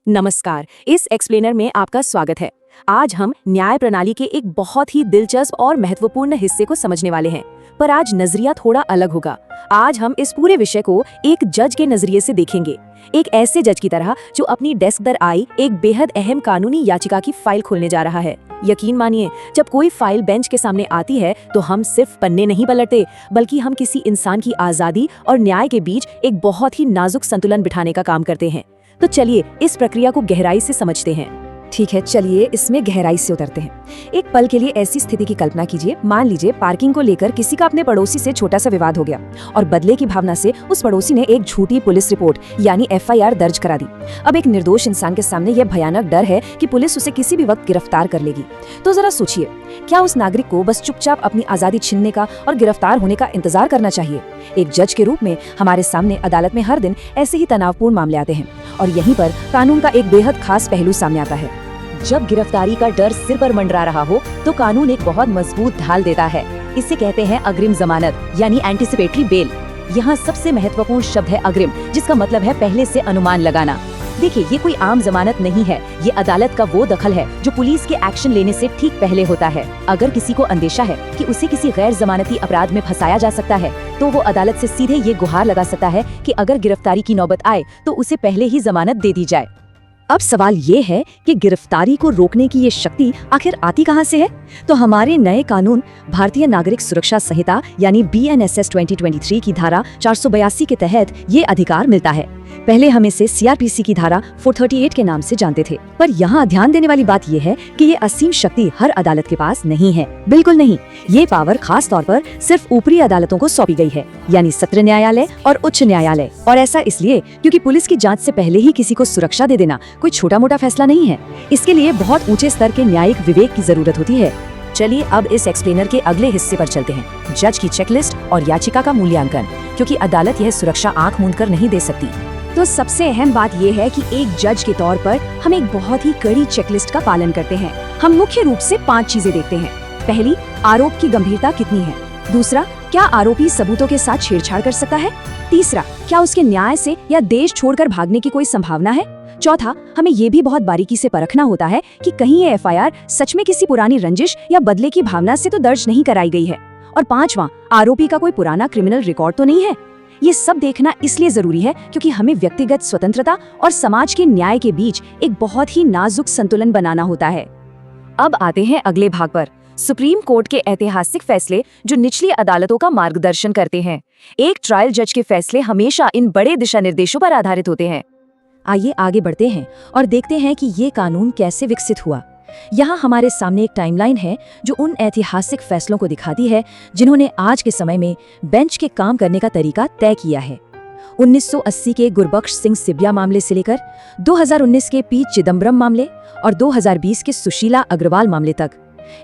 नमस्कार, इस एक्सप्लेनर में आपका स्वागत है। आज हम न्याय प्रणाली के एक बहुत ही दिलचस्प और महत्वपूर्ण हिस्से को समझने वाले हैं, पर आज नजरिया थोड़ा अलग होगा। आज हम इस पूरे विषय को एक जज के नजरिए से देखेंगे, एक ऐसे जज की तरह जो अपनी डेस्क पर आई एक बेहद अहम कानूनी याचिका की फाइल खोलने जा रहा है। यकीन मानिए, जब कोई फाइल बेंच के सामने आती है तो हम सिर्फ पन्ने नहीं पलटते, बल्कि हम किसी इंसान की आजादी और न्याय के बीच एक बहुत ही नाजुक संतुलन बिठाने का काम करते हैं। तो चलिए इस प्रक्रिया को गहराई से समझते हैं। ठीक है, चलिए इसमें गहराई से उतरते हैं। एक पल के लिए ऐसी स्थिति की कल्पना कीजिए। मान लीजिए पार्किंग को लेकर किसी का अपने पड़ोसी से छोटा सा विवाद हो गया और बदले की भावना से उस पड़ोसी ने एक झूठी पुलिस रिपोर्ट यानी FIR दर्ज करा दी। अब एक निर्दोष इंसान के सामने यह भयानक डर है कि पुलिस उसे किसी भी वक्त गिरफ्तार कर लेगी। तो जरा सोचिए, क्या उस नागरिक को बस चुपचाप अपनी आजादी छीनने का और गिरफ्तार होने का इंतजार करना चाहिए? एक जज के रूप में हमारे सामने अदालत में हर दिन ऐसे ही तनावपूर्ण मामले आते हैं और यहीं पर कानून का एक बेहद खास पहलू सामने आता है। जब गिरफ्तारी का डर सिर पर मंडरा रहा हो तो कानून एक बहुत मजबूत ढाल देता है। इसे कहते हैं अग्रिम जमानत यानी एंटिसिपेटरी बेल। यहाँ सबसे महत्वपूर्ण शब्द है अग्रिम, जिसका मतलब है पहले से अनुमान लगाना। देखिए, ये कोई आम जमानत नहीं है, ये अदालत का वो दखल है जो पुलिस के एक्शन लेने से ठीक पहले होता है। अगर किसी को अंदेशा है कि उसे किसी गैर जमानती अपराध में फंसाया जा सकता है, तो वो अदालत से सीधे ये गुहार लगा सकता है कि अगर गिरफ्तारी की नौबत आए तो उसे पहले ही जमानत दे दी जाए। अब सवाल ये है कि गिरफ्तारी को रोकने की ये शक्ति आखिर आती कहां से है? तो हमारे नए कानून भारतीय नागरिक सुरक्षा संहिता यानी BNSS 2023 की धारा 482 के तहत ये अधिकार मिलता है। पहले हम इसे CRPC की धारा 438 के नाम से जानते थे, पर यहाँ ध्यान देने वाली बात यह है कि ये असीम शक्ति हर अदालत के पास नहीं है। बिल्कुल नहीं, ये पावर खास तौर पर सिर्फ ऊपरी अदालतों को सौंपी गई है, यानी सत्र न्यायालय और उच्च न्यायालय। और ऐसा इसलिए क्योंकि पुलिस की जांच से पहले ही किसी को सुरक्षा दे देना कोई छोटा मोटा फैसला नहीं है। इसके लिए बहुत ऊंचे स्तर के न्यायिक विवेक की जरूरत होती है। चलिए अब इस एक्सप्लेनर के अगले हिस्से पर चलते हैं, जज की चेकलिस्ट और याचिका का मूल्यांकन, क्योंकि अदालत यह सुरक्षा आंख मूंद कर नहीं दे सकती। तो सबसे अहम बात यह है कि एक जज के तौर पर हम एक बहुत ही कड़ी चेकलिस्ट का पालन करते हैं। हम मुख्य रूप से 5 चीजें देखते हैं। पहली, आरोप की गंभीरता कितनी है। दूसरा, क्या आरोपी सबूतों के साथ छेड़छाड़ कर सकता है। तीसरा, क्या उसके न्याय से या देश छोड़कर भागने की कोई संभावना है। चौथा, हमें ये भी बहुत बारीकी से परखना होता है कि कहीं ये FIR सच में किसी पुरानी रंजिश या बदले की भावना से तो दर्ज नहीं कराई गई है। और पांचवा, आरोपी का कोई पुराना क्रिमिनल रिकॉर्ड तो नहीं है। ये सब देखना इसलिए जरूरी है क्योंकि हमें व्यक्तिगत स्वतंत्रता और समाज के न्याय के बीच एक बहुत ही नाजुक संतुलन बनाना होता है। अब आते हैं अगले भाग पर, सुप्रीम कोर्ट के ऐतिहासिक फैसले जो निचली अदालतों का मार्गदर्शन करते हैं। एक ट्रायल जज के फैसले हमेशा इन बड़े दिशा निर्देशों पर आधारित होते हैं। आइए आगे बढ़ते हैं और देखते हैं कि ये कानून कैसे विकसित हुआ। यहाँ हमारे सामने एक टाइमलाइन है जो उन ऐतिहासिक फैसलों को दिखाती है जिन्होंने आज के समय में बेंच के काम करने का तरीका तय किया है। 1980 के गुरबख्श सिंह सिबिया मामले से लेकर 2019 के P चिदम्बरम मामले और 2020 के सुशीला अग्रवाल मामले तक,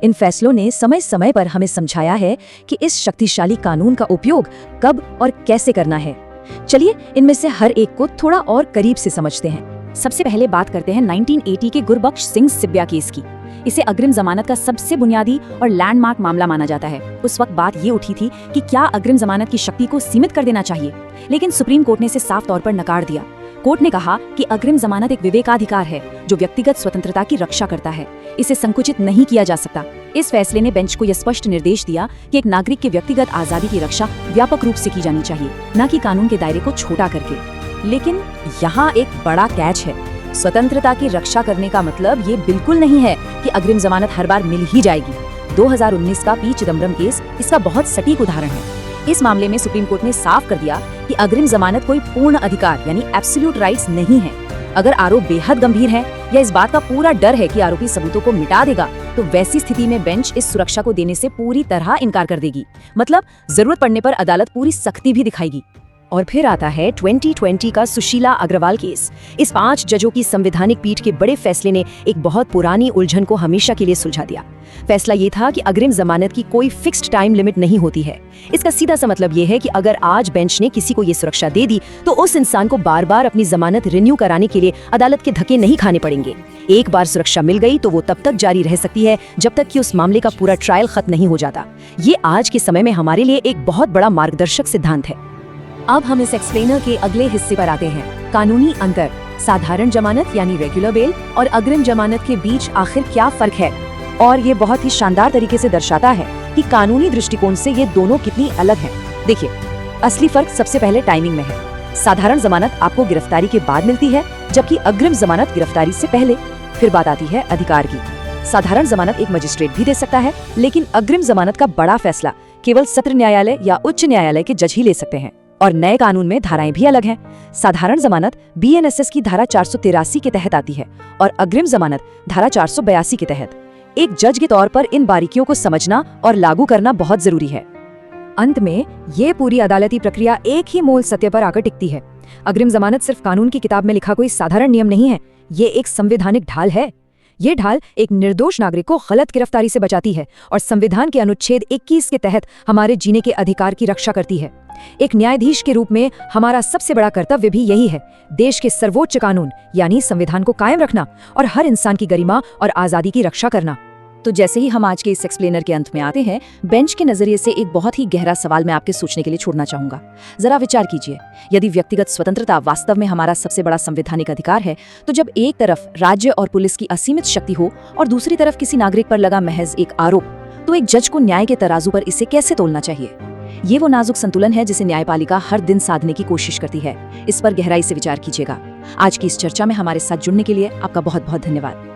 इन फैसलों ने समय समय पर हमें समझाया है कि इस शक्तिशाली कानून का उपयोग कब और कैसे करना है। चलिए इनमें से हर एक को थोड़ा और करीब से समझते हैं। सबसे पहले बात करते हैं 1980 के गुरबख्श सिंह सिबिया केस की। इसे अग्रिम जमानत का सबसे बुनियादी और लैंडमार्क मामला माना जाता है। उस वक्त बात ये उठी थी कि क्या अग्रिम जमानत की शक्ति को सीमित कर देना चाहिए, लेकिन सुप्रीम कोर्ट ने इसे साफ तौर पर नकार दिया। कोर्ट ने कहा कि अग्रिम जमानत एक विवेकाधिकार है जो व्यक्तिगत स्वतंत्रता की रक्षा करता है, इसे संकुचित नहीं किया जा सकता। इस फैसले ने बेंच को यह स्पष्ट निर्देश दिया कि एक नागरिक के व्यक्तिगत आजादी की रक्षा व्यापक रूप से की जानी चाहिए, न कि कानून के दायरे को छोटा करके। लेकिन यहाँ एक बड़ा कैच है, स्वतंत्रता की रक्षा करने का मतलब ये बिल्कुल नहीं है कि अग्रिम जमानत हर बार मिल ही जाएगी। 2019 का P चिदम्बरम केस इसका बहुत सटीक उदाहरण है। इस मामले में सुप्रीम कोर्ट ने साफ कर दिया कि अग्रिम जमानत कोई पूर्ण अधिकार यानी एब्सोल्यूट राइट्स नहीं है। अगर आरोप बेहद गंभीर है या इस बात का पूरा डर है कि आरोपी सबूतों को मिटा देगा, तो वैसी स्थिति में बेंच इस सुरक्षा को देने से पूरी तरह इनकार कर देगी। मतलब जरूरत पड़ने पर अदालत पूरी सख्ती भी दिखाएगी। और फिर आता है 2020 का सुशीला अग्रवाल केस। इस 5 जजों की संवैधानिक पीठ के बड़े फैसले ने एक बहुत पुरानी उलझन को हमेशा के लिए सुलझा दिया। फैसला ये था कि अग्रिम जमानत की कोई फिक्स्ड टाइम लिमिट नहीं होती है। इसका सीधा सा मतलब ये है कि अगर आज बेंच ने किसी को ये सुरक्षा दे दी तो उस इंसान को बार बार अपनी जमानत रिन्यू कराने के लिए अदालत के धक्के नहीं खाने पड़ेंगे। एक बार सुरक्षा मिल गई तो वो तब तक जारी रह सकती है जब तक कि उस मामले का पूरा ट्रायल खत्म नहीं हो जाता। ये आज के समय में हमारे लिए एक बहुत बड़ा मार्गदर्शक सिद्धांत है। अब हम इस एक्सप्लेनर के अगले हिस्से पर आते हैं, कानूनी अंतर। साधारण जमानत यानी रेगुलर बेल और अग्रिम जमानत के बीच आखिर क्या फर्क है? और ये बहुत ही शानदार तरीके से दर्शाता है कि कानूनी दृष्टिकोण से ये दोनों कितनी अलग हैं। देखिए, असली फर्क सबसे पहले टाइमिंग में है। साधारण जमानत आपको गिरफ्तारी के बाद मिलती है, जबकि अग्रिम जमानत गिरफ्तारी से पहले। फिर बात आती है अधिकार की। साधारण जमानत एक मजिस्ट्रेट भी दे सकता है, लेकिन अग्रिम जमानत का बड़ा फैसला केवल सत्र न्यायालय या उच्च न्यायालय के जज ही ले सकते हैं। और नए कानून में धाराएं भी अलग हैं। साधारण जमानत BNSS की धारा 483 के तहत आती है और अग्रिम जमानत धारा 482 के तहत। एक जज के तौर पर इन बारीकियों को समझना और लागू करना बहुत जरूरी है। अंत में ये पूरी अदालती प्रक्रिया एक ही मूल सत्य पर आकर टिकती है। अग्रिम जमानत सिर्फ कानून की किताब में लिखा कोई साधारण नियम नहीं है, ये एक संवैधानिक ढाल है। ये ढाल एक निर्दोष नागरिक को गलत गिरफ्तारी से बचाती है और संविधान के अनुच्छेद 21 के तहत हमारे जीने के अधिकार की रक्षा करती है। एक न्यायाधीश के रूप में हमारा सबसे बड़ा कर्तव्य भी यही है, देश के सर्वोच्च कानून यानी संविधान को कायम रखना और हर इंसान की गरिमा और आजादी की रक्षा करना। तो जैसे ही हम आज के इस एक्सप्लेनर के अंत में आते हैं, बेंच के नजरिए से एक बहुत ही गहरा सवाल मैं आपके सोचने के लिए छोड़ना चाहूंगा। जरा विचार कीजिए, यदि व्यक्तिगत स्वतंत्रता वास्तव में हमारा सबसे बड़ा संवैधानिक अधिकार है, तो जब एक तरफ राज्य और पुलिस की असीमित शक्ति हो और दूसरी तरफ किसी नागरिक पर लगा महज एक आरोप, तो एक जज को न्याय के तराजू पर इसे कैसे तोलना चाहिए? ये वो नाजुक संतुलन है जिसे न्यायपालिका हर दिन साधने की कोशिश करती है। इस पर गहराई से विचार कीजिएगा। आज की इस चर्चा में हमारे साथ जुड़ने के लिए आपका बहुत बहुत धन्यवाद।